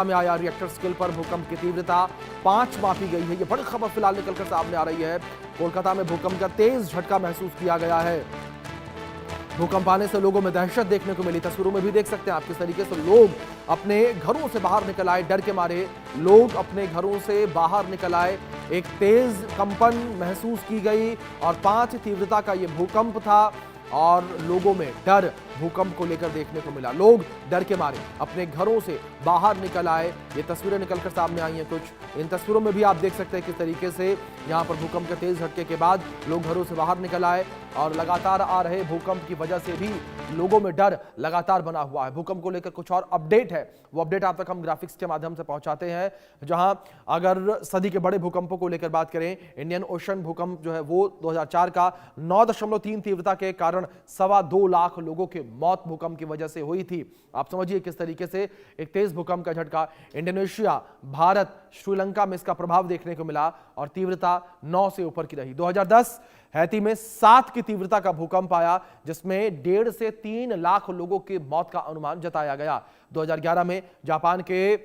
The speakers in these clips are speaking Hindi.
में आया रिएक्टर स्केल पर भूकंप की तीव्रता 5 मापी गई है। ये बड़ी खबर फिलहाल निकलकर सामने आ रही है। कोलकाता में भूकंप का तेज झटका महसूस किया गया है। भूकंप आने से लोगों में दहशत देखने को मिली। तस्वीरों में भी देख सकते हैं आप किस तरीके से लोग अपने घरों से बाहर निकल आए, डर के मारे लोग अपने घरों से बाहर निकल आए। एक तेज कंपन महसूस की गई और 5 तीव्रता का यह भूकंप था और लोगों में डर भूकंप को लेकर देखने को मिला। लोग डर के मारे अपने घरों से बाहर निकल आए। ये तस्वीरें निकलकर सामने आई हैं कुछ। इन तस्वीरों में भी आप देख सकते हैं किस तरीके से यहां पर भूकंप के तेज झटके के बाद लोग घरों से बाहर निकल आए और लगातार आ रहे भूकंप की वजह से भी लोगों में डर लगातार बना हुआ है। भूकंप को लेकर कुछ और अपडेट है, वो अपडेट आप तक हम ग्राफिक्स के माध्यम से पहुंचाते हैं। जहां अगर सदी के बड़े भूकंपों को लेकर बात करें, इंडियन ओशन भूकंप जो है वो 2004 का 9.3 तीव्रता के कारण 2.25 लाख लोगों की मौत भूकंप की वजह से हुई थी। आप समझिए किस तरीके से एक तेज भूकंप का झटका इंडोनेशिया, भारत, श्रीलंका में इसका प्रभाव देखने को मिला और तीव्रता 9 से ऊपर की रही। 2010 हैती में 7 की तीव्रता का भूकंप आया जिसमें 1.5 से 3 लाख लोगों की मौत का अनुमान जताया गया। 2011 में जापान के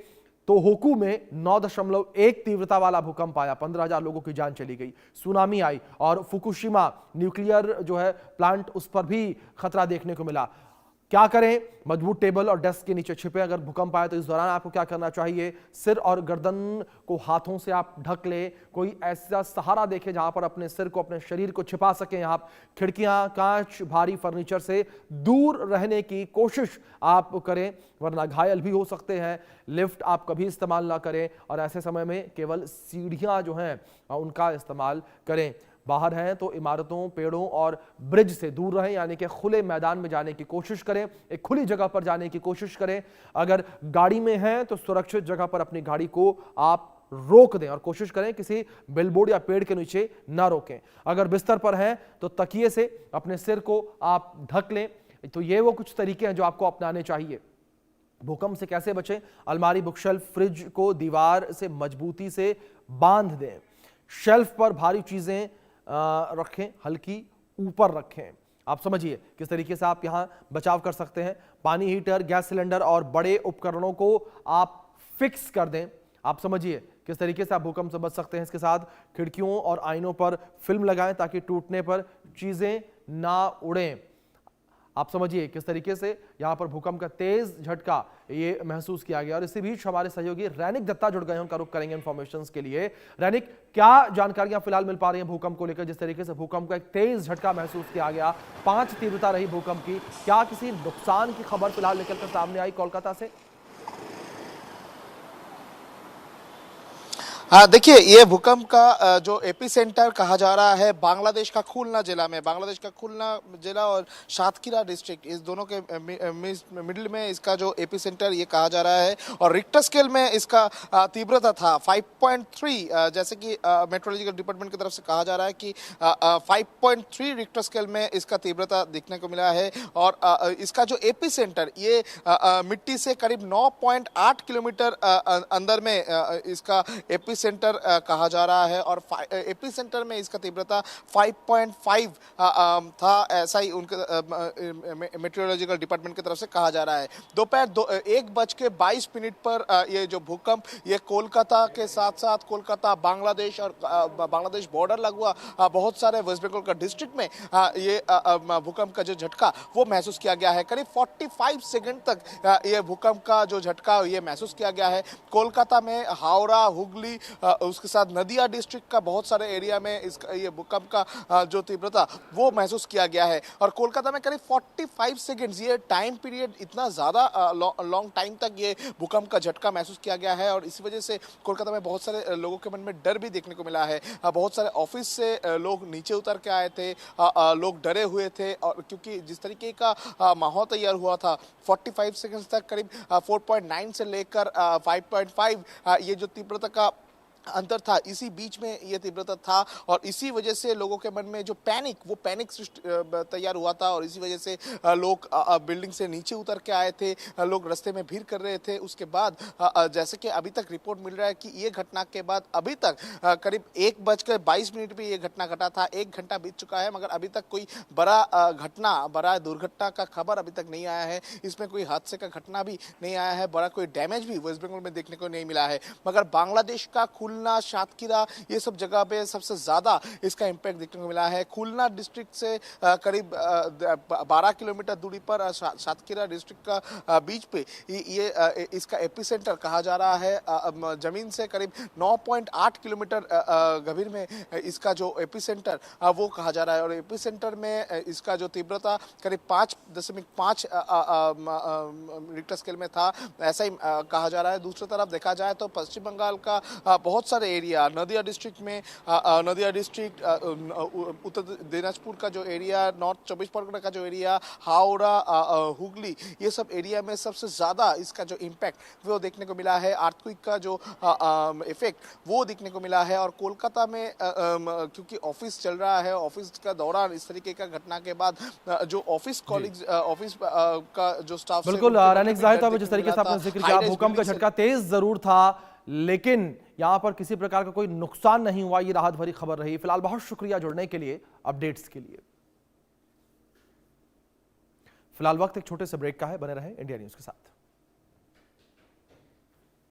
तोहोकू में 9.1 तीव्रता वाला भूकंप आया, 15,000 लोगों की जान चली गई। सुनामी आई और फुकुशिमा न्यूक्लियर जो है प्लांट, उस पर भी खतरा देखने को मिला। क्या करें? मजबूत टेबल और डेस्क के नीचे छिपे। अगर भूकंप आए तो इस दौरान आपको क्या करना चाहिए? सिर और गर्दन को हाथों से आप ढक लें। कोई ऐसा सहारा देखें जहां पर अपने सिर को, अपने शरीर को छिपा सकें आप। खिड़कियां, कांच, भारी फर्नीचर से दूर रहने की कोशिश आप करें, वरना घायल भी हो सकते हैं। लिफ्ट आप कभी इस्तेमाल ना करें और ऐसे समय में केवल सीढ़ियां जो हैं उनका इस्तेमाल करें। बाहर हैं तो इमारतों, पेड़ों और ब्रिज से दूर रहें, यानी कि खुले मैदान में जाने की कोशिश करें, एक खुली जगह पर जाने की कोशिश करें। अगर गाड़ी में हैं तो सुरक्षित जगह पर अपनी गाड़ी को आप रोक दें और कोशिश करें किसी बिलबोर्ड या पेड़ के नीचे ना रोकें। अगर बिस्तर पर हैं तो तकिए से अपने सिर को आप ढक लें। तो ये वो कुछ तरीके हैं जो आपको अपनाने चाहिए। भूकंप से कैसे बचें? अलमारी, बुकशेल्फ, फ्रिज को दीवार से मजबूती से बांध दें। शेल्फ पर भारी चीजें रखें, हल्की ऊपर रखें। आप समझिए किस तरीके से आप यहां बचाव कर सकते हैं। पानी, हीटर, गैस सिलेंडर और बड़े उपकरणों को आप फिक्स कर दें। आप समझिए किस तरीके से आप भूकंप से बच सकते हैं। इसके साथ खिड़कियों और आईनों पर फिल्म लगाएं ताकि टूटने पर चीजें ना उड़ें। आप समझिए किस तरीके से यहां पर भूकंप का तेज झटका ये महसूस किया गया। और इसी बीच हमारे सहयोगी रैनिक दत्ता जुड़ गए हैं, उनका रुख करेंगे इन्फॉर्मेशन के लिए। रैनिक, क्या जानकारियां फिलहाल मिल पा रही हैं भूकंप को लेकर? जिस तरीके से भूकंप का एक तेज झटका महसूस किया गया, 5 तीव्रता रही भूकंप की, क्या किसी नुकसान की खबर फिलहाल निकलकर सामने आई कोलकाता से? हाँ, देखिए, ये भूकंप का जो एपी सेंटर कहा जा रहा है बांग्लादेश का खुलना जिला में, बांग्लादेश का खुलना जिला और सातक्षीरा डिस्ट्रिक्ट, इस दोनों के मिडिल में इसका जो एपी सेंटर ये कहा जा रहा है। और रिक्टर स्केल में इसका तीव्रता था 5.3, जैसे कि मेट्रोलॉजिकल डिपार्टमेंट की तरफ से कहा जा रहा है कि 5.3 रिक्टर स्केल में इसका तीव्रता देखने को मिला है। और इसका जो एपी सेंटर ये मिट्टी से करीब 9.8 किलोमीटर अंदर में इसका एपी सेंटर कहा जा रहा है। और एपी सेंटर में इसका तीव्रता 5.5 था, ऐसा ही उनके मेट्रोलॉजिकल डिपार्टमेंट की तरफ से कहा जा रहा है। दोपहर 1:22 पर ये जो भूकंप ये कोलकाता के साथ साथ कोलकाता, बांग्लादेश और बांग्लादेश बॉर्डर लगुआ बहुत सारे वेस्ट बंगाल का डिस्ट्रिक्ट में ये भूकंप का जो झटका वो महसूस किया गया है। करीब 45 सेकंड तक ये भूकंप का जो झटका ये महसूस किया गया है। कोलकाता में, हावड़ा, हुगली, उसके साथ नदिया डिस्ट्रिक्ट का बहुत सारे एरिया में इसका ये भूकंप का जो तीव्रता वो महसूस किया गया है। और कोलकाता में करीब 45 सेकंड्स, ये टाइम पीरियड इतना ज़्यादा लॉन्ग टाइम तक ये भूकंप का झटका महसूस किया गया है। और इसी वजह से कोलकाता में बहुत सारे लोगों के मन में डर भी देखने को मिला है। बहुत सारे ऑफिस से लोग नीचे उतर के आए थे, लोग डरे हुए थे। और क्योंकि जिस तरीके का माहौल तैयार हुआ था, 45 सेकंड्स तक करीब 4.9 से लेकर 5.5 ये जो तीव्रता का अंतर था, इसी बीच में ये तीव्रता था और इसी वजह से लोगों के मन में जो पैनिक तैयार हुआ था और इसी वजह से लोग बिल्डिंग से नीचे उतर के आए थे, लोग रास्ते में भीड़ कर रहे थे। उसके बाद जैसे कि अभी तक रिपोर्ट मिल रहा है कि ये घटना के बाद अभी तक करीब 1:22 पे ये घटना घटा था, 1 घंटा बीत चुका है, मगर अभी तक कोई बड़ा दुर्घटना का खबर अभी तक नहीं आया है। इसमें कोई हादसे का घटना भी नहीं आया है, बड़ा कोई डैमेज भी वेस्ट बंगाल में देखने को नहीं मिला है। मगर बांग्लादेश का खुलना, सातक्षीरा, ये सब जगह पे सबसे ज्यादा इसका इम्पैक्ट देखने को मिला है। खुलना डिस्ट्रिक्ट से करीब 12 किलोमीटर दूरी पर सातक्षीरा डिस्ट्रिक्ट का बीच पे ये इसका एपिसेंटर कहा जा रहा है। जमीन से करीब 9.8 किलोमीटर गभीर में इसका जो एपिसेंटर वो कहा जा रहा है और एपिसेंटर में इसका जो तीव्रता करीब 5.5 रिक्टर स्केल में था, ऐसा ही कहा जा रहा है। दूसरी तरफ देखा जाए तो पश्चिम बंगाल का बहुत सारे एरिया, नदिया डिस्ट्रिक्ट में, नदिया डिस्ट्रिक्ट, उत्तर दिनाजपुर का जो एरिया, नॉर्थ 24 परगना का जो एरिया, हावड़ा, हुगली, ये सब एरिया में सबसे ज़्यादा इसका जो इम्पैक्ट वो देखने को मिला है। अर्थक्वेक का जो इफेक्ट वो देखने को मिला है और कोलकाता में क्योंकि ऑफिस चल रहा है, ऑफिस का दौरान इस तरीके का घटना के बाद जो ऑफिस कॉलीग्स, ऑफिस का जो स्टाफ, बिल्कुल रैनिक ज़ाहिद साहब, जिस तरीके से आपने जिक्र किया, भूकंप का झटका तेज जरूर था लेकिन यहां पर किसी प्रकार का कोई नुकसान नहीं हुआ, ये राहत भरी खबर रही। फिलहाल बहुत शुक्रिया जुड़ने के लिए, अपडेट्स के लिए। फिलहाल वक्त एक छोटे से ब्रेक का है, बने रहे इंडिया न्यूज के साथ।